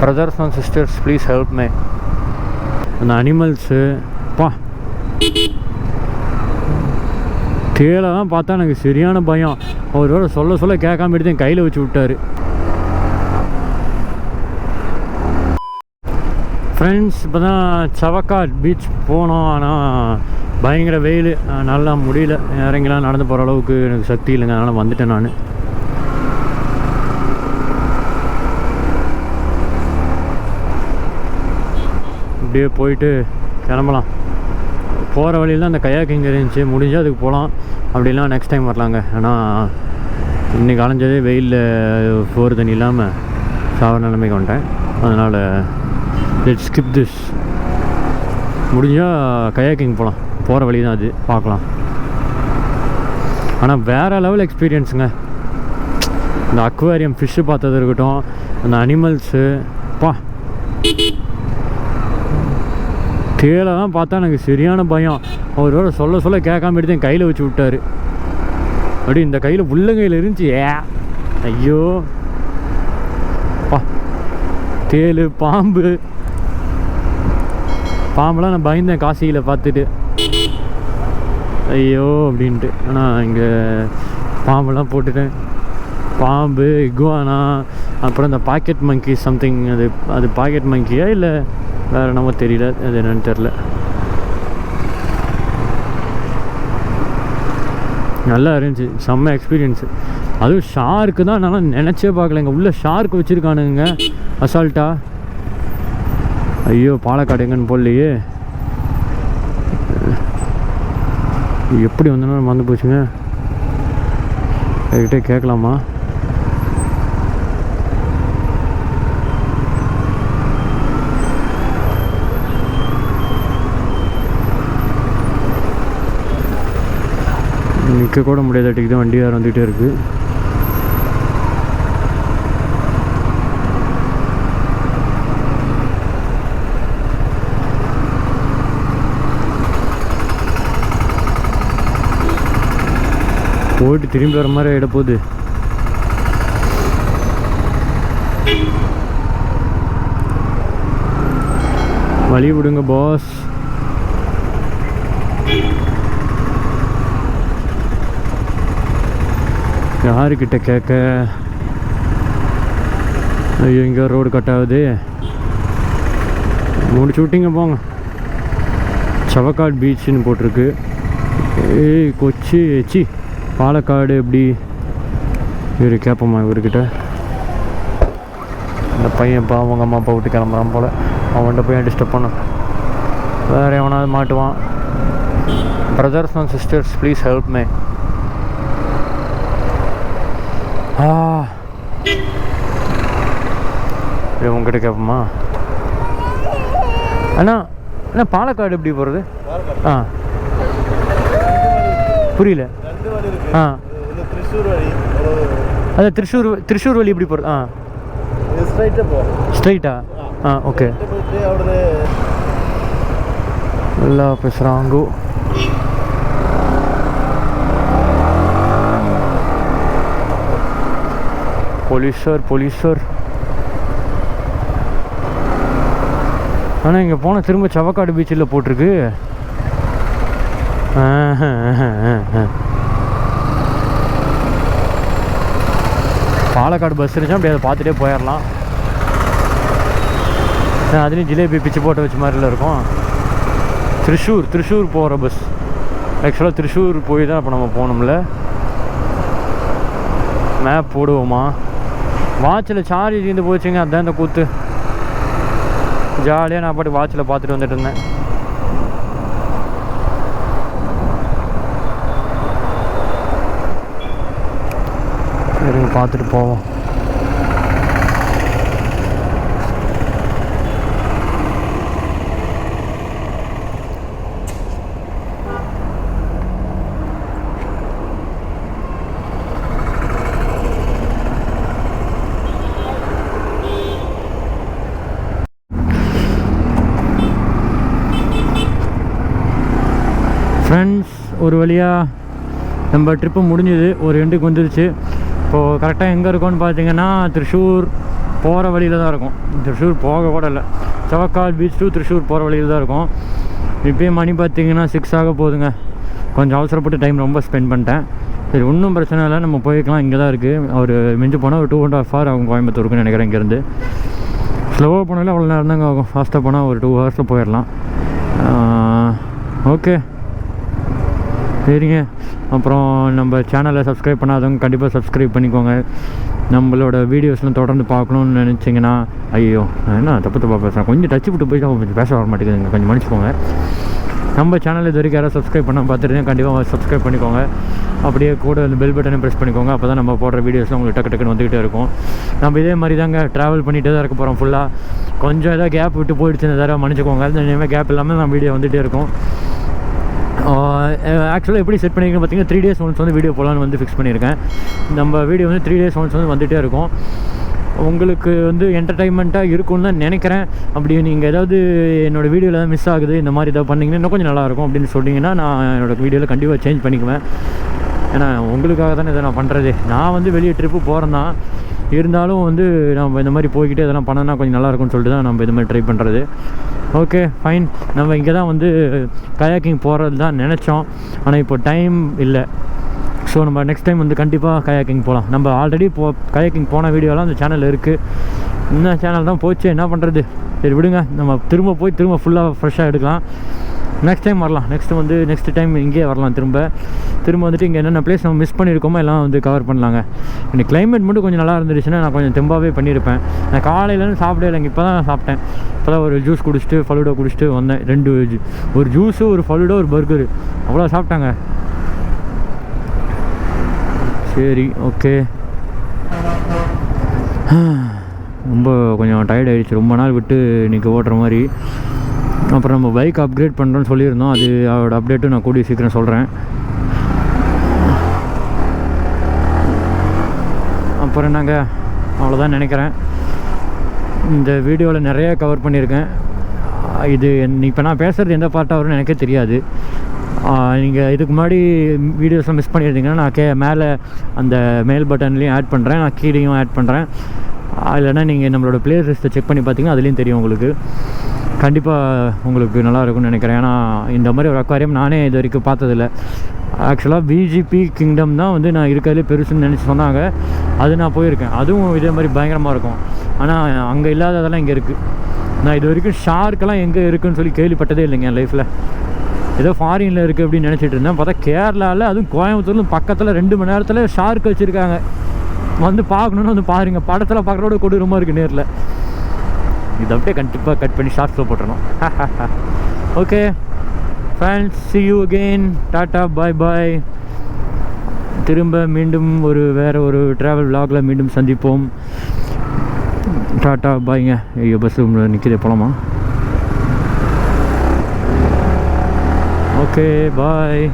Brothers and sisters please help me. அந்த animals பா தேலைலாம் பார்த்தா எனக்கு சரியான பயம். ஒரு வேளை சொல்ல கேட்காம எடுத்து என் கையில் வச்சு விட்டார். ஃப்ரெண்ட்ஸ் இப்போ தான் சவக்காட் பீச் போனோம். ஆனால் பயங்கர வெயில், நல்லா முடியல, இறங்கிலாம் நடந்து போகிற அளவுக்கு எனக்கு சக்தி இல்லைங்க. அதனால் வந்துட்டேன் நான். அப்படியே போயிட்டு கிளம்பலாம். போகிற வழியில் தான் அந்த கயாக்கிங் இருந்துச்சு, முடிஞ்சால் அதுக்கு போகலாம். அப்படிலாம் நெக்ஸ்ட் டைம் வரலாங்க. ஆனால் இன்றைக்கி அலைஞ்சதே வெயிலில் சோறு தண்ணி இல்லாமல் சாவர நிலைமைக்கு வந்துட்டேன். அதனால் லெட்ஸ் ஸ்கிப் திஸ். முடிஞ்சால் கயாக்கிங் போகலாம், போகிற வழி தான் அது, பார்க்கலாம். ஆனால் வேறு லெவல் எக்ஸ்பீரியன்ஸுங்க. இந்த அக்வாரியம் ஃபிஷ்ஷு பார்த்தது இருக்கட்டும், அந்த அனிமல்ஸு பா தேலைலாம் பார்த்தா எனக்கு சரியான பயம். ஒரு வேளை சொல்ல கேட்காம எடுத்து என் கையில் வச்சு விட்டார். அப்படி இந்த கையில் உள்ளங்கையில் இருந்துச்சு. ஐயோ பா தேல் பாம்பெலாம் நான் பயந்தேன் காசியில் பார்த்துட்டு. ஐயோ அப்படின்ட்டு. ஆனால் இங்கே பாம்பெல்லாம் போட்டுட்டேன். பாம்பு, இகுவானா, அப்புறம் இந்த பாக்கெட் மங்கி சம்திங், அது பாக்கெட் மங்கியா இல்லை வேறு என்னமோ தெரியல, அது என்னன்னு தெரில. நல்லா இருந்துச்சு, செம்ம எக்ஸ்பீரியன்ஸு. அதுவும் ஷார்க்கு தான் நான் நினச்சே பார்க்கலைங்க. உள்ளே ஷார்க்கு வச்சுருக்கானுங்க அசால்ட்டா. ஐயோ பாலக்காடு எங்கன்னு போடலையே. எப்படி வந்தோன்னா மறந்து போச்சுங்க. என்கிட்ட கேட்கலாமா? நிற்க கூட முடியாதாட்டிக்கு தான் வண்டி யார் வந்துகிட்டே இருக்குது. போயிட்டு திரும்பி வர மாதிரி ஆகிட போகுது. வழி விடுங்க பாஸ். யாருக்கிட்ட கேட்க? ஐயோ இங்கே ரோடு கட் ஆகுது. முடிச்சு விட்டிங்க போங்க. சவக்காட் பீச்சுன்னு போட்டிருக்கு. கொச்சி பாலக்காடு எப்படி இவர் கேட்போமா இவர்கிட்ட? இந்த பையன் அவங்க அம்மா அப்பா விட்டு கிளம்புறான் போல். அவன்கிட்ட போய் டிஸ்டர்ப் பண்ணான். வேறு எவனாவது மாட்டுவான். Brothers and sisters please help me. உங்ககிட்ட கேட்போமா? அண்ணா பாலக்காடு எப்படி போகிறது? புரியல. அது திருச்சூர் வழி எப்படி போகிறது? ஸ்ட்ரைட்டா? ஓகே. நல்லா பேசுகிறாங்கோ. போலீஸர். ஆனால் இங்கே போனால் திரும்ப சவக்காடு பீச்சில் போட்டிருக்கு. பாலக்காடு பஸ் இருந்துச்சா அப்படி அதை பார்த்துட்டே போயிடலாம். அதுலேயும் ஜிலேபி பிச்சு போட்டு வச்ச மாதிரில இருக்கும். திருச்சூர் போகிற பஸ். ஆக்சுவலாக திருச்சூர் போய் தான் இப்போ நம்ம போகணும்ல. மேப் போடுவோமா? வாட்சில் சார்ஜ் தீர்ந்து போச்சுங்க. அதுதான் இந்த கூத்து. ஜாலியாக நான் பாட்டு வாட்சில் பார்த்துட்டு வந்துட்டு இருந்தேன். சரிங்க, பார்த்துட்டு போவோம். ஃப்ரெண்ட்ஸ், ஒரு வழியாக நம்ம ட்ரிப்பு முடிஞ்சுது, ஒரு எண்டுக்கு வந்துருச்சு. இப்போது கரெக்டாக எங்கே இருக்கோன்னு பார்த்தீங்கன்னா திருச்சூர் போகிற வழியில் தான் இருக்கும். திருச்சூர் போக கூட இல்லை, சவக்கால் பீச் டு திருச்சூர் போகிற வழியில் தான் இருக்கும். இப்போயும் மணி பார்த்திங்கன்னா 6 ஆக போகுதுங்க. கொஞ்சம் அவசரப்பட்டு டைம் ரொம்ப ஸ்பெண்ட் பண்ணிட்டேன். சரி, ஒன்றும் பிரச்சனை இல்லை, நம்ம போய்க்கலாம். இங்கே தான் இருக்குது. ஒரு மிஞ்சி போனால் ஒரு 2.5 hour ஆகும் கோயம்புத்தூருக்குன்னு நினைக்கிறேன். இங்கேருந்து ஸ்லோவாக போனாலும் அவ்வளோ நேரம் தாங்க ஆகும். ஃபாஸ்ட்டாக போனால் ஒரு 2 hours போயிடலாம். ஓகே, சரிங்க. அப்புறம் நம்ம சேனலை சப்ஸ்கிரைப் பண்ணாதவங்க கண்டிப்பாக சப்ஸ்கிரைப் பண்ணிக்கோங்க. நம்மளோட வீடியோஸ்லாம் தொடர்ந்து பார்க்கணுன்னு நினச்சிங்கன்னா, ஐயோ என்ன தப்பு பேசுகிறேன், கொஞ்சம் டச்சு விட்டு போய் கொஞ்சம் பேச வர மாட்டேங்குதுங்க, கொஞ்சம் மன்னிச்சுக்கோங்க. நம்ம சேனல் இது வரைக்கும் யாராவது சப்ஸ்கிரைப் பண்ணால் பார்த்துருந்தேன், கண்டிப்பாக சப்ஸ்கிரைப் பண்ணிக்கோங்க. அப்படியே கூட அந்த பெல் பட்டனை ப்ரெஸ் பண்ணிக்கோங்க. அப்போ தான் நம்ம போடுற வீடியோஸ்லாம் உங்களுக்கு டக்குன்னு வந்துக்கிட்டே இருக்கும். நம்ம இதே மாதிரி தாங்க ட்ராவல் பண்ணிகிட்டே தான் இருக்க போகிறோம் ஃபுல்லாக. கொஞ்சம் ஏதாவது கேப் விட்டு போயிடுச்சுன்னு தர மன்னிச்சுக்கோங்க. இனிமேல் கேப் இல்லாமல் நம்ம வீடியோ வந்துகிட்டே இருக்கும். ஆக்சுவலாக எப்படி செட் பண்ணியிருக்கேன் பார்த்தீங்கன்னா, 3 days ஒன்ஸ் வந்து வீடியோ போகலான்னு வந்து ஃபிக்ஸ் பண்ணியிருக்கேன். நம்ம வீடியோ வந்து 3 days ஒன்ஸ் வந்து வந்துகிட்டே இருக்கும். உங்களுக்கு வந்து என்டர்டைன்மெண்ட்டாக இருக்கும்னு தான் நினைக்கிறேன். அப்படி நீங்கள் ஏதாவது என்னோடய வீடியோவில் ஏதாவது மிஸ் ஆகுது, இந்த மாதிரி ஏதாவது பண்ணிங்கன்னா இன்னும் கொஞ்சம் நல்லாயிருக்கும் அப்படின்னு சொன்னீங்கன்னா, நான் என்னோடய வீடியோவில் கண்டிப்பாக சேஞ்ச் பண்ணிக்குவேன். ஏன்னா உங்களுக்காக தானே இதை நான் பண்ணுறது. நான் வந்து வெளியே ட்ரிப்பு போகிறேன் தான், இருந்தாலும் வந்து நம்ம இந்த மாதிரி போய்கிட்டு இதெல்லாம் பண்ணனா கொஞ்சம் நல்லாயிருக்கும்னு சொல்லிட்டு தான் நம்ம இது மாதிரி ட்ரை பண்ணுறது. Okay fine. நம்ம இங்கே தான் வந்து கயாக்கிங் போகிறது தான் நினச்சோம், ஆனால் இப்போ டைம் இல்லை. ஸோ நம்ம நெக்ஸ்ட் டைம் வந்து கண்டிப்பாக கயாக்கிங் போகலாம். நம்ம ஆல்ரெடி கயாக்கிங் போன வீடியோலாம் அந்த சேனலில் இருக்குது. இந்த சேனல் தான் போச்சு, என்ன பண்ணுறது. சரி விடுங்க, நம்ம திரும்ப ஃபுல்லாக ஃப்ரெஷ்ஷாக எடுக்கலாம். நெக்ஸ்ட் டைம் வரலாம். நெக்ஸ்ட் டைம் இங்கேயே வரலாம். திரும்ப வந்துட்டு இங்கே என்னென்ன பிளேஸ் நம்ம மிஸ் பண்ணியிருக்கோமோ எல்லாம் வந்து கவர் பண்ணலாங்க. இன்னைக்கு கிளைமேட் மட்டும் கொஞ்சம் நல்லா இருந்துச்சுன்னா நான் கொஞ்சம் தெம்பாகவே பண்ணியிருப்பேன். நான் காலையிலேருந்து சாப்பிடவே இல்லைங்க, இப்போ தான் சாப்பிட்டேன். இப்போ தான் ஒரு ஜூஸ் குடிச்சிட்டு ஃபலூடா குடிச்சிட்டு வந்தேன். ஒரு ஜூஸு, ஒரு ஃபலூடா, ஒரு பர்கரு, அவ்வளோ சாப்பிட்டாங்க. சரி ஓகே. ரொம்ப கொஞ்சம் டயர்ட் ஆகிடுச்சு, ரொம்ப நாள் விட்டு இன்றைக்கி ஓட்டுற மாதிரி. அப்புறம் நம்ம பைக் அப்கிரேட் பண்ணுறோன்னு சொல்லியிருந்தோம், அது அதோட அப்டேட்டும் நான் கூடிய சீக்கிரம் சொல்கிறேன். அப்புறம் என்னங்க, அவ்வளோதான் நினைக்கிறேன். இந்த வீடியோவில் நிறையா கவர் பண்ணியிருக்கேன். இது இப்போ நான் பேசுகிறது எந்த பார்ட்டாக வரும்னு எனக்கே தெரியாது. நீங்கள் இதுக்கு முன்னாடி வீடியோஸ்லாம் மிஸ் பண்ணியிருந்தீங்கன்னா நான் மேலே அந்த மேல் பட்டன்லேயும் ஆட் பண்ணுறேன், நான் கீழேயும் ஆட் பண்ணுறேன். இல்லைனா நீங்கள் நம்மளோட பிளேலிஸ்ட்டை செக் பண்ணி பார்த்தீங்கன்னா அதுலேயும் தெரியும் உங்களுக்கு. கண்டிப்பாக உங்களுக்கு நல்லாயிருக்கும்னு நினைக்கிறேன். ஏன்னா இந்த மாதிரி ஒரு அக்வாரியம் நானே இது வரைக்கும் பார்த்ததில்ல. ஆக்சுவலாக பிஜிபி கிங்டம் தான் வந்து நான் இருக்கிறதுலே பெருசுன்னு நினச்சி சொன்னாங்க. அது நான் போயிருக்கேன், அதுவும் இதே மாதிரி பயங்கரமாக இருக்கும். ஆனால் அங்கே இல்லாததெல்லாம் இங்கே இருக்குது. நான் இது வரைக்கும் ஷார்க்கெல்லாம் எங்கே இருக்குதுன்னு சொல்லி கேள்விப்பட்டதே இல்லைங்க என் லைஃப்பில். ஏதோ ஃபாரினில் இருக்குது அப்படின்னு நினச்சிட்டு இருந்தேன். பார்த்தா கேரளாவில், அதுவும் கோயம்புத்தூரில் பக்கத்தில் 2 மணி நேரத்தில் ஷார்க் வச்சுருக்காங்க. வந்து பார்க்கணுன்னு வந்து பாருங்க, படத்தில் பார்க்குறோட கொடூரமாக இருக்குது நேரில். இது அப்படியே கண்டிப்பாக கட் பண்ணி ஷார்ட்ஸில் போட்டுறணும். Okay friends, see you again, tata bye bye. திரும்ப மீண்டும் வேறு ஒரு ட்ராவல் vlogல மீண்டும் சந்திப்போம். டாட்டா பாய்ங்க. ஐயோ பஸ்ஸு நிற்கிது, போகலாமா? Okay bye.